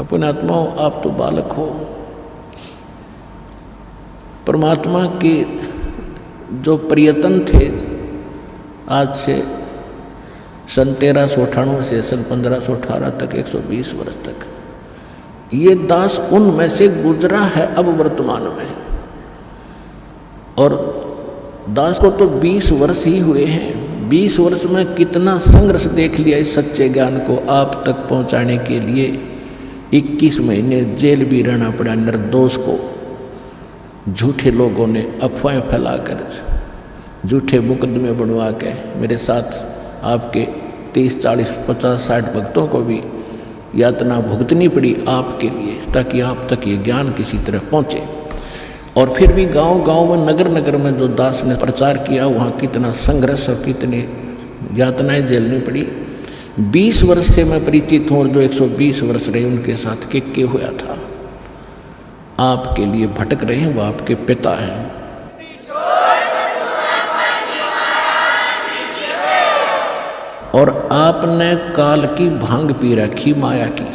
पुण्यात्माओं, आप तो बालक हो। परमात्मा के जो प्रयत्न थे आज से सन 1398 से सन 1518 तक 120 वर्ष तक, ये दास उनमें से गुजरा है अब वर्तमान में। और दास को तो 20 वर्ष ही हुए हैं। 20 वर्ष में कितना संघर्ष देख लिया इस सच्चे ज्ञान को आप तक पहुंचाने के लिए। 21 महीने जेल भी रहना पड़ा निर्दोष को। झूठे लोगों ने अफवाहें फैलाकर, झूठे मुकदमे बनवा के मेरे साथ आपके 30, 40, 50, 60 भक्तों को भी यातना भुगतनी पड़ी आपके लिए, ताकि आप तक ये ज्ञान किसी तरह पहुँचे। और फिर भी गांव-गांव में, नगर-नगर में जो दास ने प्रचार किया, वहाँ कितना संघर्ष और कितनी यातनाएं झेलनी पड़ी। 20 वर्ष से मैं परिचित हूँ और जो 120 वर्ष रहे उनके साथ के हुआ था। आपके लिए भटक रहे हैं, वो आपके पिता हैं। और आपने काल की भांग पी रखी, माया की।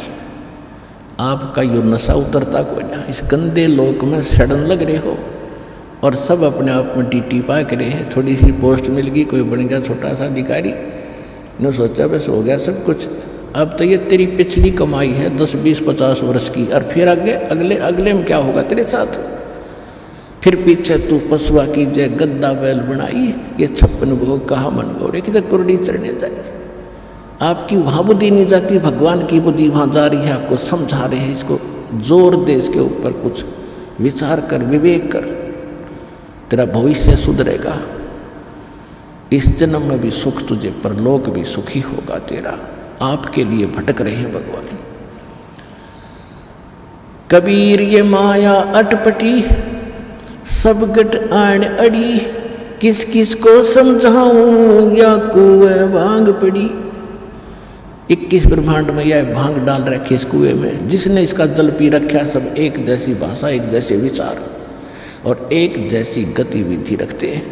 आपका यो नशा उतरता कोई ना। इस गंदे लोक में सड़न लग रहे हो और सब अपने आप में टीटी पा के रहे हैं। थोड़ी सी पोस्ट मिल गई, कोई बन गया छोटा सा अधिकारी, ने सोचा बस हो गया सब कुछ। अब तो ये तेरी पिछली कमाई है 10, 20, 50 वर्ष की। और फिर आगे अगले में क्या होगा तेरे साथ? फिर पीछे तू पशुआ की जय गद्दा बैल बनाई, ये 56 भोग कहा मन गौरे कि तक कुरडी चढ़ने जाए। आपकी वहाँ बुद्धि नहीं जाती, भगवान की बुद्धि वहाँ जा रही है। आपको समझा रहे हैं, इसको जोर दे, इसके ऊपर कुछ विचार कर, विवेक कर, तेरा भविष्य सुधरेगा। इस जन्म में भी सुख तुझे, परलोक भी सुखी होगा तेरा। आपके लिए भटक रहे हैं भगवान। कबीर ये माया अटपटी, सब गट आन अड़ी, किस किस को समझाऊं या कुएं भांग पड़ी। 21 ब्रह्मांड में यह भांग डाल रखे इस कुएं में। जिसने इसका जल पी रखा, सब एक जैसी भाषा, एक जैसे विचार और एक जैसी गतिविधि रखते हैं।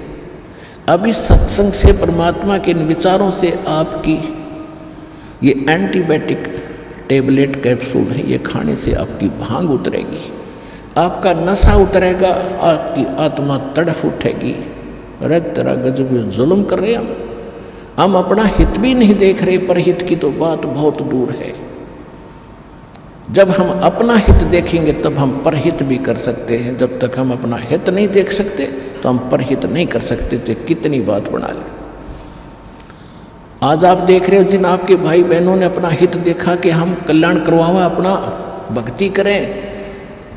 अब इस सत्संग से, परमात्मा के इन विचारों से आपकी ये एंटीबायोटिक टेबलेट कैप्सूल है, ये खाने से आपकी भांग उतरेगी, आपका नशा उतरेगा, आपकी आत्मा तड़फ उठेगी। अरे तेरा गजब जुल्म कर रहे हम अपना हित भी नहीं देख रहे, पर हित की तो बात बहुत दूर है। जब हम अपना हित देखेंगे तब हम परहित भी कर सकते हैं। जब तक हम अपना हित नहीं देख सकते तो हम परहित नहीं कर सकते थे। कितनी बात बना ली। आज आप देख रहे हो जिन आपके भाई बहनों ने अपना हित देखा कि हम कल्याण करवाएं, अपना भक्ति करें,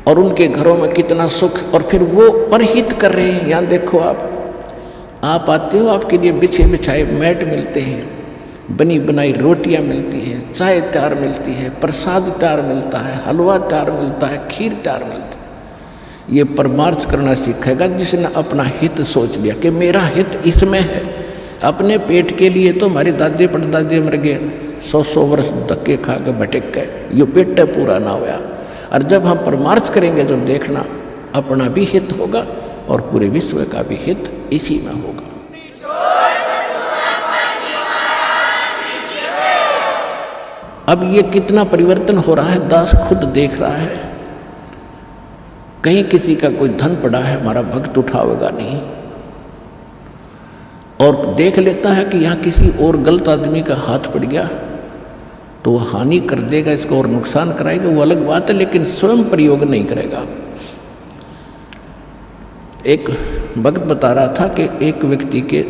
और उनके घरों में कितना सुख, और फिर वो परहित कर रहे हैं। यहाँ देखो आप आते हो, आपके लिए बिछे बिछाए मैट मिलते हैं, बनी बनाई रोटियां मिलती हैं, चाय तैयार मिलती है, प्रसाद तैयार मिलता है, हलवा तैयार मिलता है, खीर तैयार मिलता है। ये परमार्थ करना सीखेगा जिसने अपना हित सोच लिया कि मेरा हित इसमें है। अपने पेट के लिए तो हमारे दादे परदादे मर गए, 100 वर्ष धक्के खा के भटक गए, यो पेट पूरा ना हुआ। और जब हम परमार्थ करेंगे तो देखना अपना भी हित होगा और पूरे विश्व का भी हित इसी में होगा। अब ये कितना परिवर्तन हो रहा है, दास खुद देख रहा है। कहीं किसी का कोई धन पड़ा है, हमारा भक्त उठावेगा नहीं, और देख लेता है कि यहाँ किसी और गलत आदमी का हाथ पड़ गया तो वो हानि कर देगा, इसको और नुकसान कराएगा, वो अलग बात है, लेकिन स्वयं प्रयोग नहीं करेगा। एक भक्त बता रहा था कि एक व्यक्ति के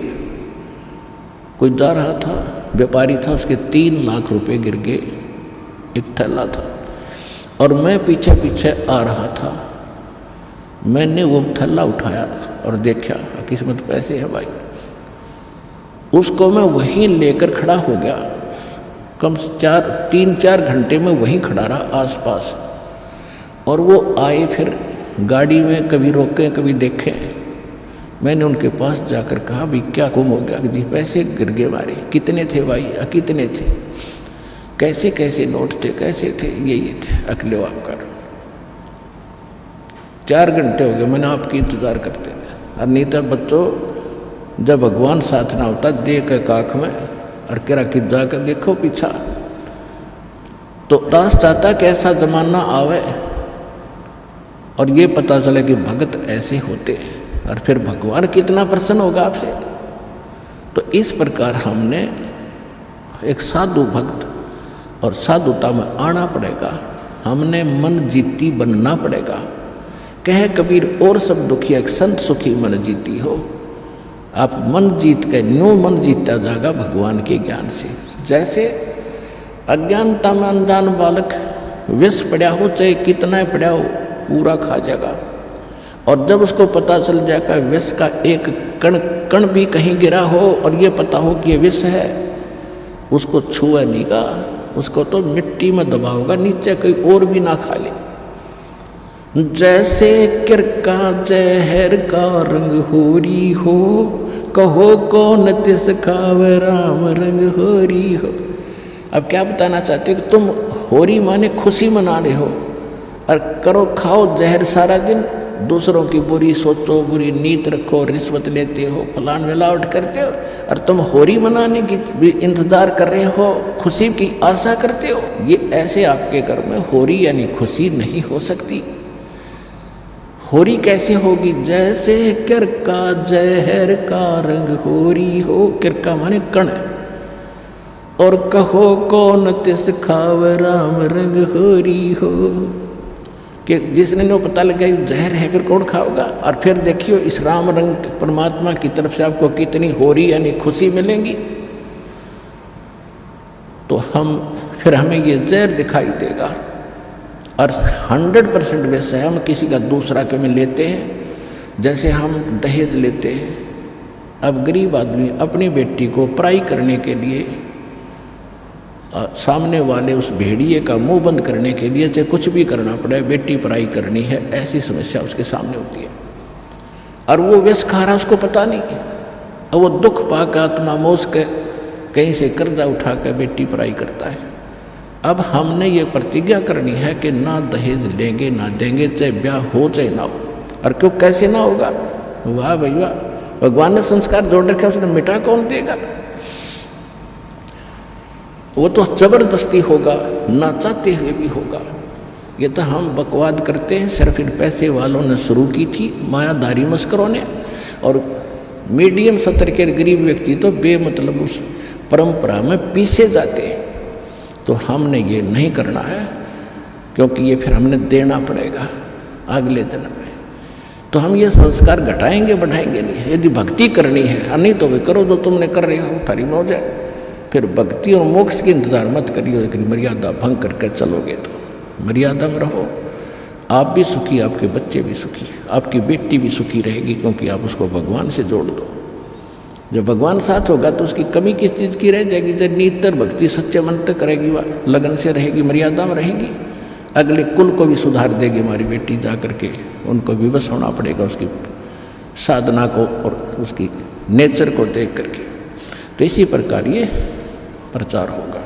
कोई जा रहा था, व्यापारी था, उसके 3 लाख रुपए गिर गए, एक थैला था, और मैं पीछे पीछे आ रहा था। मैंने वो थैला उठाया और देखा, किस्मत पैसे है भाई। उसको मैं वहीं लेकर खड़ा हो गया, कम से 3-4 घंटे में वहीं खड़ा रहा आसपास। और वो आए फिर गाड़ी में, कभी रोके कभी देखे। मैंने उनके पास जाकर कहा, भाई क्या गुम हो गया? जी पैसे गिर गए हमारे। कितने थे भाई? कितने थे? कैसे कैसे नोट थे? कैसे थे? ये थे। अकेले आप कर 4 घंटे हो गए मैंने आपकी इंतजार करते थे। और नहीं तो बच्चों, जब भगवान साथ ना होता, देख काख में और करा कि जाकर देखो पीछा। तो दास चाहता कि ऐसा जमाना आवे और ये पता चले कि भगत ऐसे होते हैं और फिर भगवान कितना प्रसन्न होगा आपसे। तो इस प्रकार हमने एक साधु भक्त और साधुता में आना पड़ेगा, हमने मन जीती बनना पड़ेगा। कहे कबीर और सब दुखिया संत सुखी मन जीती हो। आप मन जीत के न्यू मन जीता जाएगा भगवान के ज्ञान से। जैसे अज्ञानता में अनजान बालक विष पड़ा हो चाहे कितना पड़ा हो पूरा खा जाएगा, और जब उसको पता चल जाएगा विष का एक कण कण भी कहीं गिरा हो और ये पता हो कि ये विष है, उसको छुआ नहीं गा, उसको तो मिट्टी में दबाओगा नीचे, कोई और भी ना खा ले। जैसे किरका जहर का रंग होरी हो, कहो कौन तिस खावे राम रंग होरी हो। अब क्या बताना चाहते हो कि तुम होरी माने खुशी मना रहे हो और करो खाओ जहर सारा दिन, दूसरों की बुरी सोचो, बुरी नीत रखो, रिश्वत लेते हो, फलान मिलावट करते हो, और तुम होरी मनाने की भी इंतजार कर रहे हो, खुशी की आशा करते हो। ये ऐसे आपके घर में होरी यानी खुशी नहीं हो सकती। होरी कैसे होगी? जैसे किरका जहर का रंग होरी हो, किरका माने कण, और कहो कौन तिस खाव राम रंग होरी हो, कि जिसने नो पता लगा जहर है फिर कौन खाओगा। और फिर देखियो इस राम रंग परमात्मा की तरफ से आपको कितनी होरी यानी खुशी मिलेंगी। तो फिर हमें ये जहर दिखाई देगा और 100% वैसे हम किसी का दूसरा के में लेते हैं। जैसे हम दहेज लेते हैं, अब गरीब आदमी अपनी बेटी को पढ़ाई करने के लिए सामने वाले उस भेड़िए का मुंह बंद करने के लिए चाहे कुछ भी करना पड़े, बेटी पढ़ाई करनी है, ऐसी समस्या उसके सामने होती है और वो विष खा रहा उसको पता नहीं, और वो दुख पाकर आत्मा मोस के कहीं से कर्जा उठा कर बेटी पढ़ाई करता है। अब हमने ये प्रतिज्ञा करनी है कि ना दहेज लेंगे ना देंगे, चाहे ब्याह हो चाहे ना हो। और क्यों कैसे ना होगा? वाह भाई वाह, भगवान ने संस्कार जोड़ रखे, उसने मिटा कौन देगा? वो तो जबरदस्ती होगा, ना चाहते हुए भी होगा। ये तो हम बकवाद करते हैं, सिर्फ इन पैसे वालों ने शुरू की थी, मायाधारी मस्करों ने, और मीडियम स्तर के गरीब व्यक्ति तो बेमतलब उस परंपरा में पीछे जाते हैं। तो हमने ये नहीं करना है, क्योंकि ये फिर हमने देना पड़ेगा अगले जन्म में। तो हम ये संस्कार घटाएंगे बढ़ाएंगे नहीं। यदि भक्ति करनी है, नहीं तो वे करो जो तुमने कर रहे हो, थारी मौज है। फिर भक्ति और मोक्ष की इंतजार मत करिए, लेकिन मर्यादा भंग करके चलोगे तो मर्यादा में रहो, आप भी सुखी, आपके बच्चे भी सुखी, आपकी बेटी भी सुखी रहेगी, क्योंकि आप उसको भगवान से जोड़ दो। जब भगवान साथ होगा तो उसकी कमी किस चीज़ की रह जाएगी? जब नितर भक्ति सच्चे मन तक करेगी, वह लगन से रहेगी, मर्यादा में रहेगी, अगले कुल को भी सुधार देगी हमारी बेटी। जा करके उनको विवश होना पड़ेगा उसकी साधना को और उसकी नेचर को देख करके। तो इसी प्रकार ये प्रचार होगा।